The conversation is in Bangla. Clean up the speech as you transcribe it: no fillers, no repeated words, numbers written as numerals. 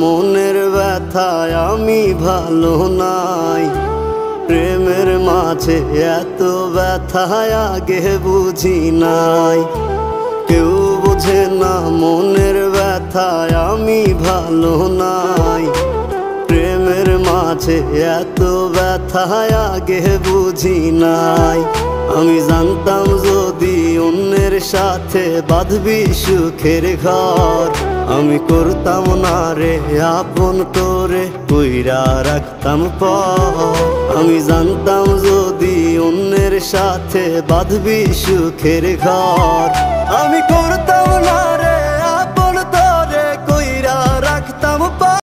মনের ব্যথায় আমি ভালো নাই। প্রেমের মাঝে এত ব্যথায় আগে বুঝি নাই। কেউ বোঝে না মনের ব্যথায় আমি ভালো নাই। প্রেমের মাঝে এত ব্যথায় আগে বুঝি নাই। আমি জানতাম যদি অন্যের সাথে বাঁধবি সুখের ঘর, আমি করতাম না রে আপন তোরে কইরা রাখতাম পর। আমি জানতাম যদি অন্যের সাথে বাঁধবি সুখের ঘর, আমি